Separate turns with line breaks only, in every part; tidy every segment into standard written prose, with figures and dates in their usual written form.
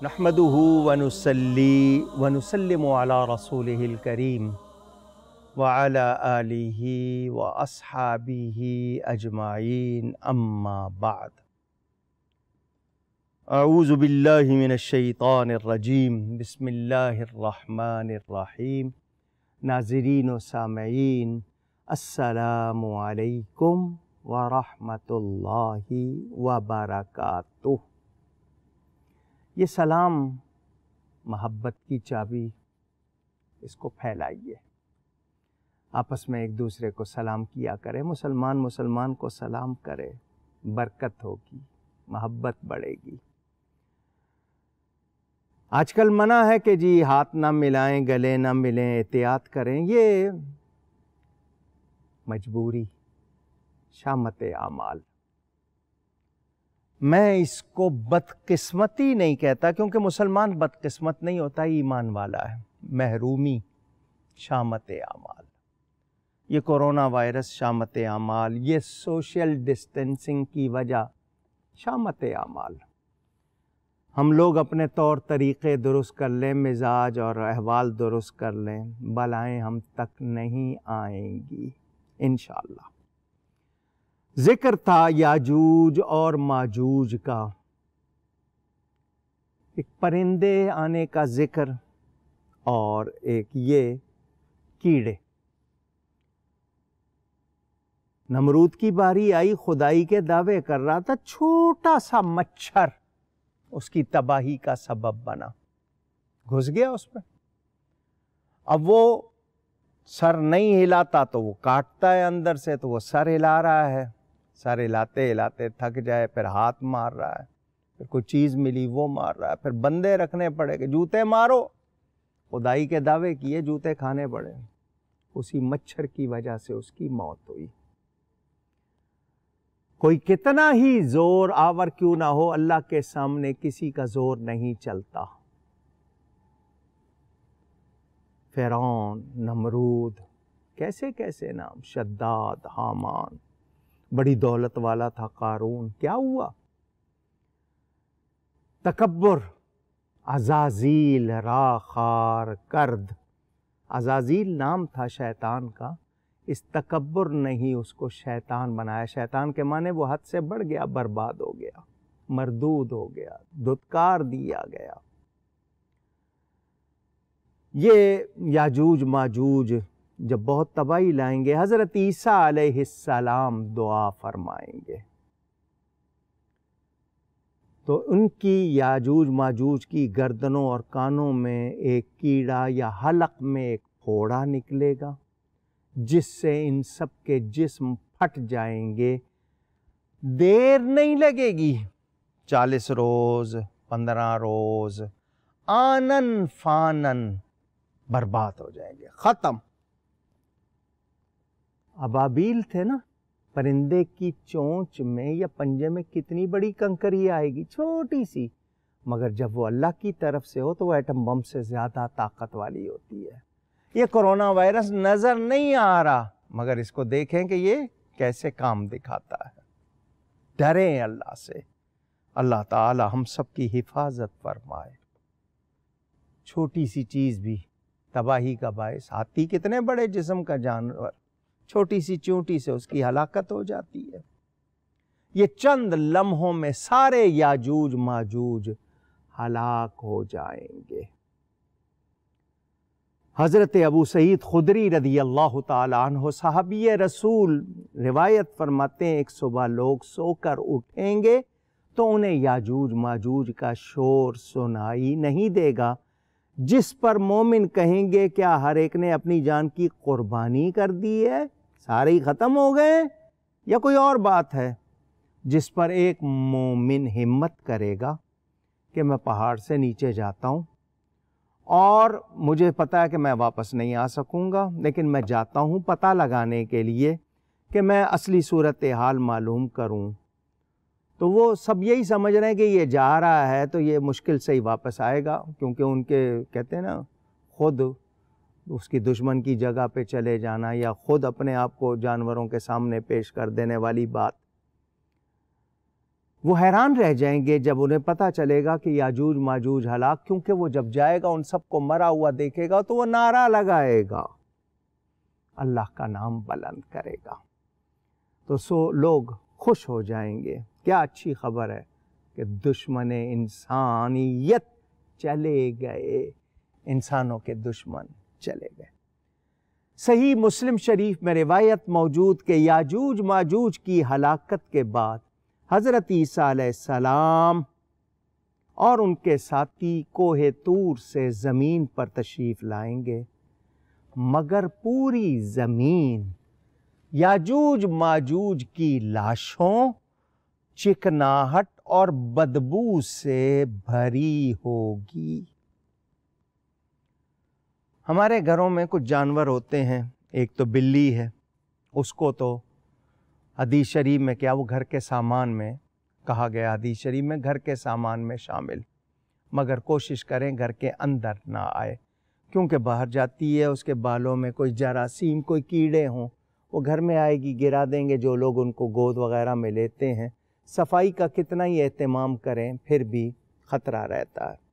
نحمده ونصلي ونسلم على رسوله الكريم وعلى آله وأصحابه أجمعين أما بعد أعوذ بالله من الشيطان الرجيم بسم الله الرحمن الرحيم ناظرین و سامعین السلام علیکم ورحمۃ اللہ وبرکاتہ۔ یہ سلام محبت کی چابی، اس کو پھیلائیے، آپس میں ایک دوسرے کو سلام کیا کرے، مسلمان کو سلام کرے، برکت ہوگی، محبت بڑھے گی۔ آج کل منع ہے کہ جی ہاتھ نہ ملائیں، گلے نہ ملیں، احتیاط کریں، یہ مجبوری، شامت اعمال۔ میں اس کو بدقسمتی نہیں کہتا، کیونکہ مسلمان بدقسمت نہیں ہوتا، ایمان والا ہے۔ محرومی شامت اعمال، یہ کورونا وائرس شامت اعمال، یہ سوشل ڈسٹینسنگ کی وجہ شامت اعمال۔ ہم لوگ اپنے طور طریقے درست کر لیں، مزاج اور احوال درست کر لیں، بلائیں ہم تک نہیں آئیں گی انشاءاللہ۔ ذکر تھا یاجوج اور ماجوج کا، ایک پرندے آنے کا ذکر اور ایک یہ کیڑے۔ نمرود کی باری آئی، خدائی کے دعوے کر رہا تھا، چھوٹا سا مچھر اس کی تباہی کا سبب بنا، گھس گیا اس میں۔ اب وہ سر نہیں ہلاتا تو وہ کاٹتا ہے اندر سے، تو وہ سر ہلا رہا ہے، سر ہلاتے ہلاتے تھک جائے، پھر ہاتھ مار رہا ہے، پھر کوئی چیز ملی وہ مار رہا ہے، پھر بندے رکھنے پڑے کہ جوتے مارو، خدائی کے دعوے کیے، جوتے کھانے پڑے۔ اسی مچھر کی وجہ سے اس کی موت ہوئی۔ کوئی کتنا ہی زور آور کیوں نہ ہو، اللہ کے سامنے کسی کا زور نہیں چلتا۔ فرعون، نمرود، کیسے کیسے نام، شداد، حامان، بڑی دولت والا تھا قارون، کیا ہوا؟ تکبر، عزازیل را خار کرد۔ عزازیل نام تھا شیطان کا، اس تکبر نے ہی اس کو شیطان بنایا۔ شیطان کے معنی وہ حد سے بڑھ گیا، برباد ہو گیا، مردود ہو گیا، دھتکار دیا گیا۔ یہ یاجوج ماجوج جب بہت تباہی لائیں گے، حضرت عیسیٰ علیہ السلام دعا فرمائیں گے تو ان کی یاجوج ماجوج کی گردنوں اور کانوں میں ایک کیڑا یا حلق میں ایک پھوڑا نکلے گا، جس سے ان سب کے جسم پھٹ جائیں گے۔ دیر نہیں لگے گی، 40 روز، 15 روز، آنن فانن برباد ہو جائیں گے، ختم۔ ابابیل تھے نا، پرندے کی چونچ میں یا پنجے میں کتنی بڑی کنکری آئے گی، چھوٹی سی، مگر جب وہ اللہ کی طرف سے ہو تو وہ ایٹم بم سے زیادہ طاقت والی ہوتی ہے۔ یہ کرونا وائرس نظر نہیں آ رہا، مگر اس کو دیکھیں کہ یہ کیسے کام دکھاتا ہے۔ ڈریں اللہ سے، اللہ تعالی ہم سب کی حفاظت فرمائے۔ چھوٹی سی چیز بھی تباہی کا باعث، ہاتھی کتنے بڑے جسم کا جانور، چھوٹی سی چونٹی سے اس کی ہلاکت ہو جاتی ہے۔ یہ چند لمحوں میں سارے یاجوج ماجوج ہلاک ہو جائیں گے۔ حضرت ابو سعید خدری رضی اللہ تعالیٰ عنہ صحابی رسول روایت فرماتے ہیں، ایک صبح لوگ سو کر اٹھیں گے تو انہیں یاجوج ماجوج کا شور سنائی نہیں دے گا، جس پر مومن کہیں گے کیا ہر ایک نے اپنی جان کی قربانی کر دی ہے، سارے ہی ختم ہو گئے، یا کوئی اور بات ہے؟ جس پر ایک مومن ہمت کرے گا کہ میں پہاڑ سے نیچے جاتا ہوں اور مجھے پتا ہے کہ میں واپس نہیں آ سکوں گا، لیکن میں جاتا ہوں پتہ لگانے کے لیے کہ میں اصلی صورتحال معلوم کروں، تو وہ سب یہی سمجھ رہے ہیں کہ یہ جا رہا ہے تو یہ مشکل سے ہی واپس آئے گا، کیونکہ ان کے کہتے ہیں نا خود اس کی دشمن کی جگہ پہ چلے جانا یا خود اپنے آپ کو جانوروں کے سامنے پیش کر دینے والی بات۔ وہ حیران رہ جائیں گے جب انہیں پتہ چلے گا کہ یاجوج ماجوج ہلاک، کیونکہ وہ جب جائے گا ان سب کو مرا ہوا دیکھے گا تو وہ نعرہ لگائے گا، اللہ کا نام بلند کرے گا، تو لوگ خوش ہو جائیں گے۔ کیا اچھی خبر ہے کہ دشمن انسانیت چلے گئے، انسانوں کے دشمن چلے گئے۔ صحیح مسلم شریف میں روایت موجود کہ یاجوج ماجوج کی ہلاکت کے بعد حضرت عیسیٰ علیہ السلام اور ان کے ساتھی کوہ طور سے زمین پر تشریف لائیں گے، مگر پوری زمین یاجوج ماجوج کی لاشوں، چکناہٹ اور بدبو سے بھری ہوگی۔ ہمارے گھروں میں کچھ جانور ہوتے ہیں، ایک تو بلی ہے، اس کو تو حدیث شریف میں کیا وہ گھر کے سامان میں کہا گیا، حدیث شریف میں گھر کے سامان میں شامل، مگر کوشش کریں گھر کے اندر نہ آئے، کیونکہ باہر جاتی ہے، اس کے بالوں میں کوئی جراثیم، کوئی کیڑے ہوں، وہ گھر میں آئے گی، گرا دیں گے جو لوگ ان کو گود وغیرہ میں لیتے ہیں۔ صفائی کا کتنا ہی اہتمام کریں پھر بھی خطرہ رہتا ہے۔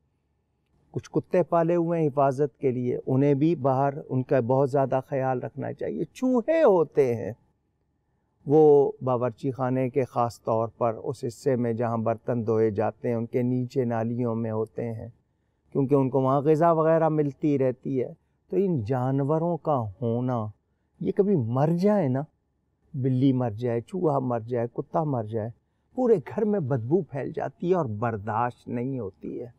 کچھ کتے پالے ہوئے ہیں حفاظت کے لیے، انہیں بھی باہر ان کا بہت زیادہ خیال رکھنا چاہیے۔ چوہے ہوتے ہیں، وہ باورچی خانے کے خاص طور پر اس حصے میں جہاں برتن دھوئے جاتے ہیں ان کے نیچے نالیوں میں ہوتے ہیں، کیونکہ ان کو وہاں غذا وغیرہ ملتی رہتی ہے۔ تو ان جانوروں کا ہونا، یہ کبھی مر جائے نا، بلی مر جائے، چوہا مر جائے، کتا مر جائے، پورے گھر میں بدبو پھیل جاتی ہے اور برداشت نہیں ہوتی ہے۔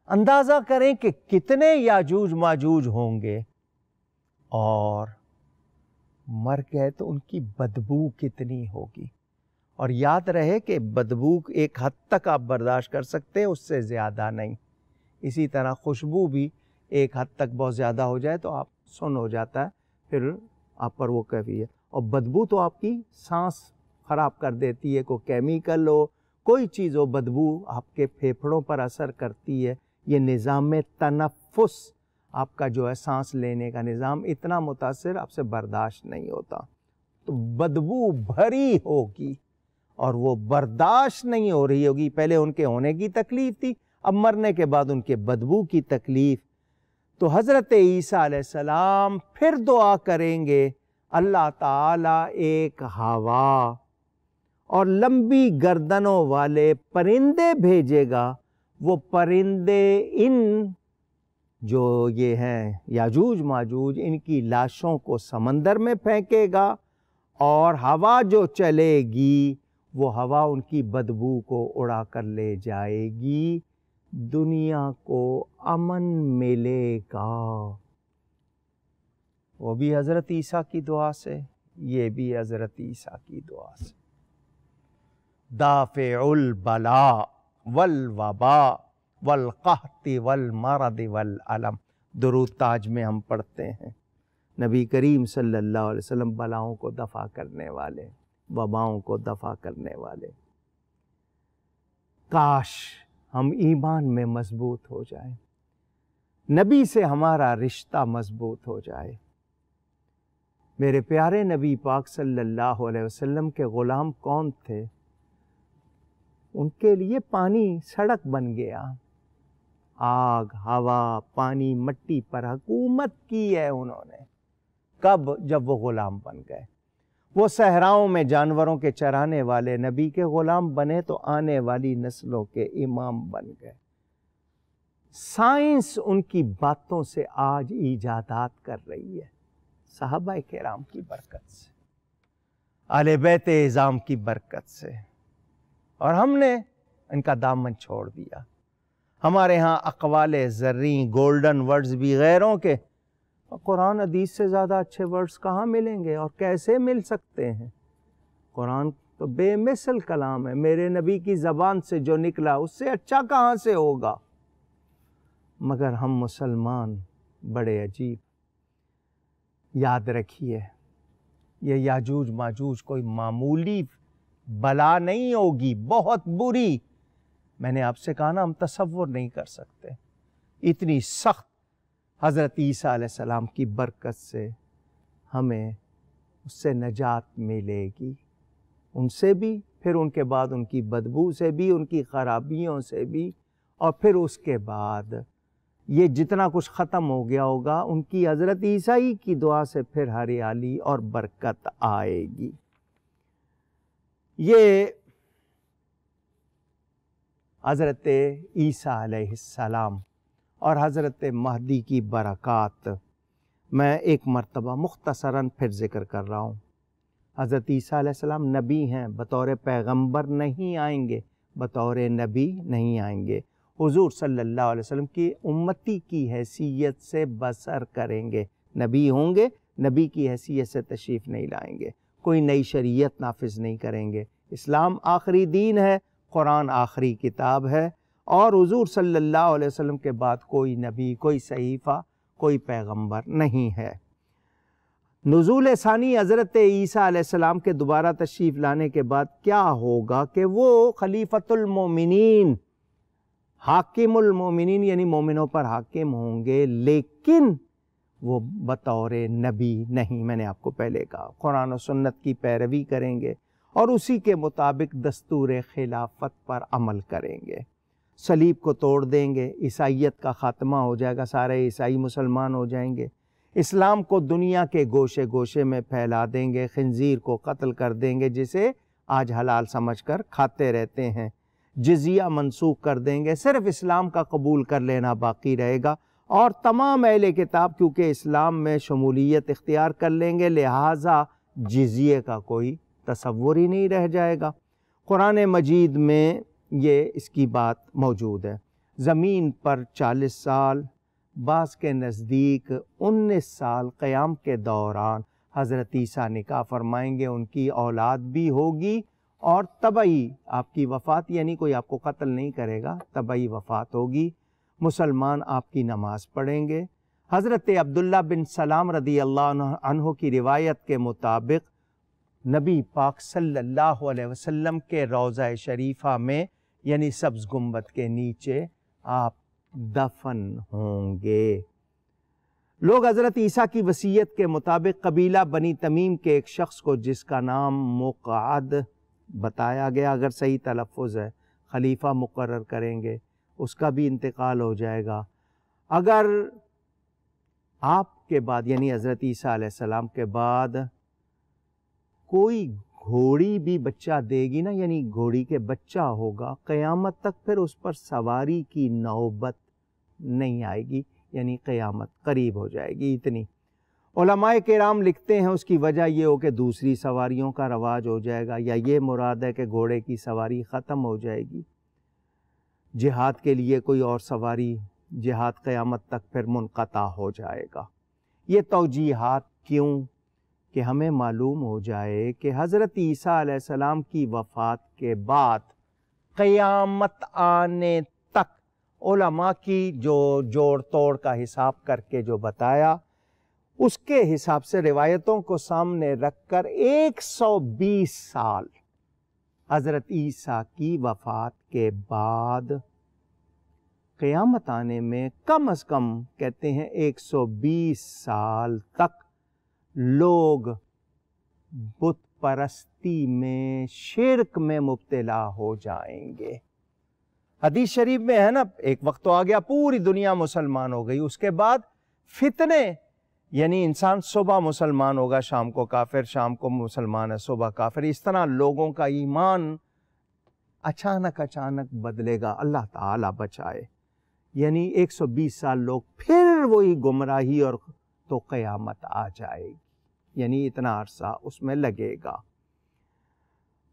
اندازہ کریں کہ کتنے یاجوج ماجوج ہوں گے، اور مر گئے تو ان کی بدبو کتنی ہوگی۔ اور یاد رہے کہ بدبو ایک حد تک آپ برداشت کر سکتے ہیں، اس سے زیادہ نہیں۔ اسی طرح خوشبو بھی ایک حد تک بہت زیادہ ہو جائے تو آپ سن ہو جاتا ہے، پھر آپ پر وہ کیفیت، اور بدبو تو آپ کی سانس خراب کر دیتی ہے، کوئی کیمیکل ہو، کوئی چیز ہو، بدبو آپ کے پھیپھڑوں پر اثر کرتی ہے۔ یہ نظام تنفس آپ کا جو ہے سانس لینے کا نظام اتنا متاثر، آپ سے برداشت نہیں ہوتا، تو بدبو بھری ہوگی اور وہ برداشت نہیں ہو رہی ہوگی۔ پہلے ان کے ہونے کی تکلیف تھی، اب مرنے کے بعد ان کے بدبو کی تکلیف۔ تو حضرت عیسیٰ علیہ السلام پھر دعا کریں گے، اللہ تعالیٰ ایک ہوا اور لمبی گردنوں والے پرندے بھیجے گا، وہ پرندے ان جو یہ ہیں یاجوج ماجوج، ان کی لاشوں کو سمندر میں پھینکے گا، اور ہوا جو چلے گی وہ ہوا ان کی بدبو کو اڑا کر لے جائے گی، دنیا کو امن ملے گا۔ وہ بھی حضرت عیسیٰ کی دعا سے، یہ بھی حضرت عیسیٰ کی دعا سے۔ دافع البلاء والوباء والقحط والمرض والالم، درود تاج میں ہم پڑھتے ہیں، نبی کریم صلی اللہ علیہ وسلم بلاؤں کو دفع کرنے والے، وباؤں کو دفع کرنے والے۔ کاش ہم ایمان میں مضبوط ہو جائیں، نبی سے ہمارا رشتہ مضبوط ہو جائے۔ میرے پیارے نبی پاک صلی اللہ علیہ وسلم کے غلام کون تھے؟ ان کے لیے پانی سڑک بن گیا، آگ، ہوا، پانی، مٹی پر حکومت کی ہے انہوں نے۔ کب؟ جب وہ غلام بن گئے۔ وہ صحراؤں میں جانوروں کے چرانے والے نبی کے غلام بنے تو آنے والی نسلوں کے امام بن گئے۔ سائنس ان کی باتوں سے آج ایجادات کر رہی ہے، صحابہ کرام کی برکت سے، اہل بیت اعظام کی برکت سے، اور ہم نے ان کا دامن چھوڑ دیا۔ ہمارے ہاں اقوال زریں، گولڈن ورڈز بھی غیروں کے، قرآن حدیث سے زیادہ اچھے ورڈز کہاں ملیں گے اور کیسے مل سکتے ہیں؟ قرآن تو بے مثل کلام ہے، میرے نبی کی زبان سے جو نکلا اس سے اچھا کہاں سے ہوگا؟ مگر ہم مسلمان بڑے عجیب۔ یاد رکھیے، یہ یاجوج ماجوج کوئی معمولی بلا نہیں ہوگی، بہت بری۔ میں نے آپ سے کہا نا، ہم تصور نہیں کر سکتے، اتنی سخت۔ حضرت عیسیٰ علیہ السلام کی برکت سے ہمیں اس سے نجات ملے گی، ان سے بھی پھر ان کے بعد ان کی بدبو سے بھی، ان کی خرابیوں سے بھی، اور پھر اس کے بعد یہ جتنا کچھ ختم ہو گیا ہوگا ان کی حضرت عیسیٰ کی دعا سے پھر ہریالی اور برکت آئے گی۔ یہ حضرت عیسیٰ علیہ السلام اور حضرت مہدی کی برکات میں ایک مرتبہ مختصراً پھر ذکر کر رہا ہوں۔ حضرت عیسیٰ علیہ السلام نبی ہیں، بطور پیغمبر نہیں آئیں گے، بطور نبی نہیں آئیں گے، حضور صلی اللہ علیہ وسلم کی امتی کی حیثیت سے بسر کریں گے، نبی ہوں گے، نبی کی حیثیت سے تشریف نہیں لائیں گے، کوئی نئی شریعت نافذ نہیں کریں گے۔ اسلام آخری دین ہے، قرآن آخری کتاب ہے، اور حضور صلی اللہ علیہ وسلم کے بعد کوئی نبی، کوئی صحیفہ، کوئی پیغمبر نہیں ہے۔ نزول ثانی حضرت عیسیٰ علیہ السلام کے دوبارہ تشریف لانے کے بعد کیا ہوگا کہ وہ خلیفۃ المومنین، حاکم المومنین یعنی مومنوں پر حاکم ہوں گے، لیکن وہ بطور نبی نہیں۔ میں نے آپ کو پہلے کہا قرآن و سنت کی پیروی کریں گے اور اسی کے مطابق دستور خلافت پر عمل کریں گے، صلیب کو توڑ دیں گے، عیسائیت کا خاتمہ ہو جائے گا، سارے عیسائی مسلمان ہو جائیں گے، اسلام کو دنیا کے گوشے گوشے میں پھیلا دیں گے، خنزیر کو قتل کر دیں گے جسے آج حلال سمجھ کر کھاتے رہتے ہیں، جزیہ منسوخ کر دیں گے، صرف اسلام کا قبول کر لینا باقی رہے گا، اور تمام اہل کتاب کیونکہ اسلام میں شمولیت اختیار کر لیں گے، لہٰذا جزیے کا کوئی تصور ہی نہیں رہ جائے گا۔ قرآن مجید میں یہ اس کی بات موجود ہے۔ زمین پر 40 سال، بعض کے نزدیک 19 سال قیام کے دوران حضرت عیسیٰ نکاح فرمائیں گے، ان کی اولاد بھی ہوگی، اور طبعی آپ کی وفات، یعنی کوئی آپ کو قتل نہیں کرے گا، طبعی وفات ہوگی، مسلمان آپ کی نماز پڑھیں گے۔ حضرت عبداللہ بن سلام رضی اللہ عنہ کی روایت کے مطابق نبی پاک صلی اللہ علیہ وسلم کے روضہ شریفہ میں یعنی سبز گنبد کے نیچے آپ دفن ہوں گے۔ لوگ حضرت عیسیٰ کی وصیت کے مطابق قبیلہ بنی تمیم کے ایک شخص کو، جس کا نام مقعد بتایا گیا، اگر صحیح تلفظ ہے، خلیفہ مقرر کریں گے، اس کا بھی انتقال ہو جائے گا۔ اگر آپ کے بعد یعنی حضرت عیسیٰ علیہ السلام کے بعد کوئی گھوڑی بھی بچہ دے گی نا، یعنی گھوڑی کے بچہ ہوگا، قیامت تک پھر اس پر سواری کی نوبت نہیں آئے گی، یعنی قیامت قریب ہو جائے گی اتنی۔ علماء کرام لکھتے ہیں اس کی وجہ یہ ہو کہ دوسری سواریوں کا رواج ہو جائے گا، یا یہ مراد ہے کہ گھوڑے کی سواری ختم ہو جائے گی، جہاد کے لیے کوئی اور سواری، جہاد قیامت تک پھر منقطع ہو جائے گا۔ یہ توجیہات کیوں؟ کہ ہمیں معلوم ہو جائے کہ حضرت عیسیٰ علیہ السلام کی وفات کے بعد قیامت آنے تک علماء کی جو جوڑ توڑ کا حساب کر کے جو بتایا، اس کے حساب سے روایتوں کو سامنے رکھ کر 120 سال حضرت عیسیٰ کی وفات کے بعد قیامت آنے میں کم از کم کہتے ہیں 120 سال تک لوگ بت پرستی میں، شرک میں مبتلا ہو جائیں گے۔ حدیث شریف میں ہے نا، ایک وقت تو آ گیا پوری دنیا مسلمان ہو گئی، اس کے بعد فتنے، یعنی انسان صبح مسلمان ہوگا، شام کو کافر، شام کو مسلمان ہے، صبح کافر، اس طرح لوگوں کا ایمان اچانک بدلے گا، اللہ تعالی بچائے۔ یعنی 120 سال لوگ پھر وہی گمراہی، اور تو قیامت آ جائے گی، یعنی اتنا عرصہ اس میں لگے گا۔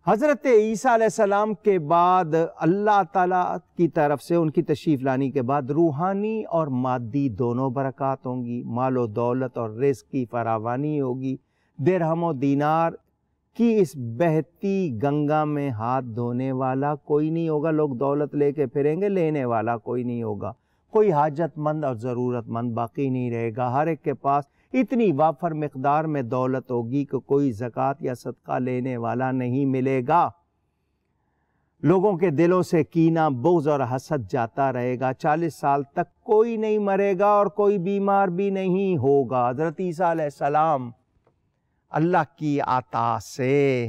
حضرت عیسیٰ علیہ السلام کے بعد اللہ تعالیٰ کی طرف سے ان کی تشریف لانی کے بعد روحانی اور مادی دونوں برکات ہوں گی، مال و دولت اور رزق کی فراوانی ہوگی، درہم و دینار کی اس بہتی گنگا میں ہاتھ دھونے والا کوئی نہیں ہوگا، لوگ دولت لے کے پھریں گے، لینے والا کوئی نہیں ہوگا، کوئی حاجت مند اور ضرورت مند باقی نہیں رہے گا، ہر ایک کے پاس اتنی وافر مقدار میں دولت ہوگی کہ کوئی زکوٰۃ یا صدقہ لینے والا نہیں ملے گا، لوگوں کے دلوں سے کینہ، بغض اور حسد جاتا رہے گا، 40 سال تک کوئی نہیں مرے گا اور کوئی بیمار بھی نہیں ہوگا۔ حضرت عیسیٰ علیہ السلام اللہ کی عطا سے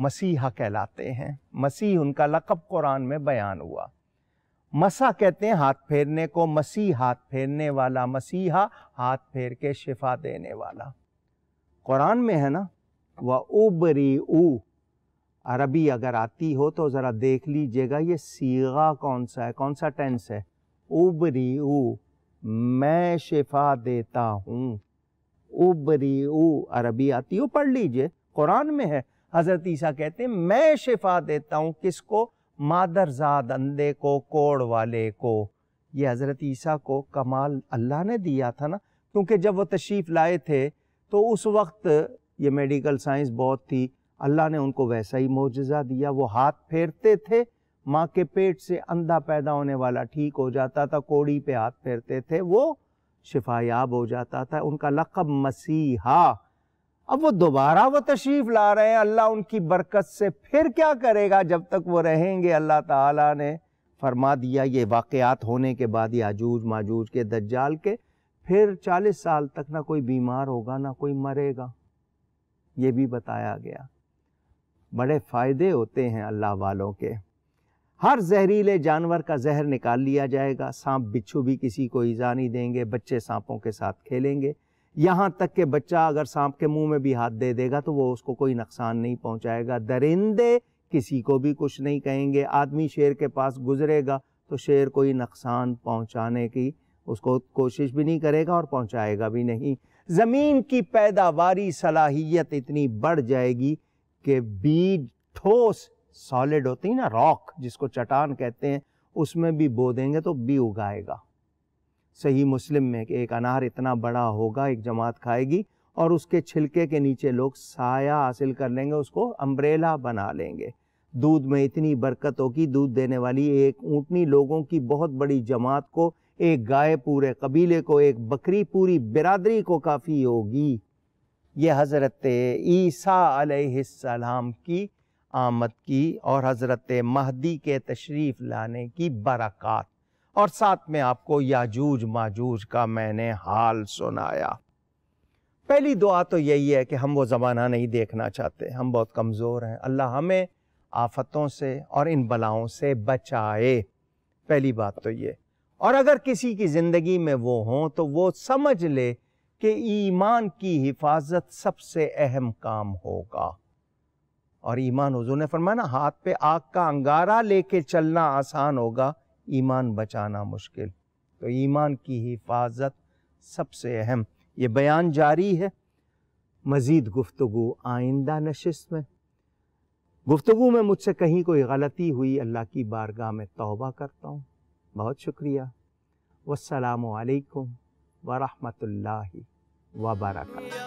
مسیحا کہلاتے ہیں۔ مسیح ان کا لقب قرآن میں بیان ہوا۔ مسا کہتے ہیں ہاتھ پھیرنے کو، مسیح ہاتھ پھیرنے والا، مسیحا ہاتھ پھیر کے شفا دینے والا۔ قرآن میں ہے نا وَأُبْرِئُ، عربی اگر آتی ہو تو ذرا دیکھ لیجئے گا یہ صیغہ کون سا ہے، کون سا ٹینس ہے۔ اُبْرِئُ، میں شفا دیتا ہوں۔ اُبْرِئُ عربی آتی ہو پڑھ لیجئے، قرآن میں ہے۔ حضرت عیسیٰ کہتے ہیں میں شفا دیتا ہوں، کس کو؟ مادرزاد اندھے کو، کوڑ والے کو۔ یہ حضرت عیسیٰ کو کمال اللہ نے دیا تھا نا، کیونکہ جب وہ تشریف لائے تھے تو اس وقت یہ میڈیکل سائنس بہت تھی، اللہ نے ان کو ویسا ہی معجزہ دیا۔ وہ ہاتھ پھیرتے تھے، ماں کے پیٹ سے اندھا پیدا ہونے والا ٹھیک ہو جاتا تھا، کوڑی پہ ہاتھ پھیرتے تھے وہ شفا یاب ہو جاتا تھا۔ ان کا لقب مسیحا۔ اب وہ دوبارہ وہ تشریف لا رہے ہیں، اللہ ان کی برکت سے پھر کیا کرے گا جب تک وہ رہیں گے؟ اللہ تعالیٰ نے فرما دیا یہ واقعات ہونے کے بعد، یاجوج ماجوج کے، دجال کے، پھر 40 سال تک نہ کوئی بیمار ہوگا نہ کوئی مرے گا، یہ بھی بتایا گیا۔ بڑے فائدے ہوتے ہیں اللہ والوں کے۔ ہر زہریلے جانور کا زہر نکال لیا جائے گا، سانپ بچھو بھی کسی کو ایزا نہیں دیں گے، بچے سانپوں کے ساتھ کھیلیں گے، یہاں تک کہ بچہ اگر سانپ کے منہ میں بھی ہاتھ دے دے گا تو وہ اس کو کوئی نقصان نہیں پہنچائے گا۔ درندے کسی کو بھی کچھ نہیں کہیں گے، آدمی شیر کے پاس گزرے گا تو شیر کوئی نقصان پہنچانے کی اس کو کوشش بھی نہیں کرے گا اور پہنچائے گا بھی نہیں۔ زمین کی پیداواری صلاحیت اتنی بڑھ جائے گی کہ بیج ٹھوس سالڈ ہوتی ہے نا، راک جس کو چٹان کہتے ہیں، اس میں بھی بو دیں گے تو بھی اگائے گا۔ صحیح مسلم میں کہ ایک انار اتنا بڑا ہوگا، ایک جماعت کھائے گی اور اس کے چھلکے کے نیچے لوگ سایہ حاصل کر لیں گے، اس کو امبریلا بنا لیں گے۔ دودھ میں اتنی برکت ہوگی، دودھ دینے والی ایک اونٹنی لوگوں کی بہت بڑی جماعت کو، ایک گائے پورے قبیلے کو، ایک بکری پوری برادری کو کافی ہوگی۔ یہ حضرت عیسیٰ علیہ السلام کی آمد کی اور حضرت مہدی کے تشریف لانے کی برکات، اور ساتھ میں آپ کو یاجوج ماجوج کا میں نے حال سنایا۔ پہلی دعا تو یہی ہے کہ ہم وہ زمانہ نہیں دیکھنا چاہتے، ہم بہت کمزور ہیں، اللہ ہمیں آفتوں سے اور ان بلاؤں سے بچائے، پہلی بات تو یہ۔ اور اگر کسی کی زندگی میں وہ ہوں تو وہ سمجھ لے کہ ایمان کی حفاظت سب سے اہم کام ہوگا۔ اور ایمان، حضور نے فرمایا نا، ہاتھ پہ آگ کا انگارہ لے کے چلنا آسان ہوگا، ایمان بچانا مشکل۔ تو ایمان کی حفاظت سب سے اہم۔ یہ بیان جاری ہے، مزید گفتگو آئندہ نشست میں۔ گفتگو میں مجھ سے کہیں کوئی غلطی ہوئی، اللہ کی بارگاہ میں توبہ کرتا ہوں۔ بہت شکریہ۔ والسلام علیکم ورحمۃ اللہ وبرکاتہ۔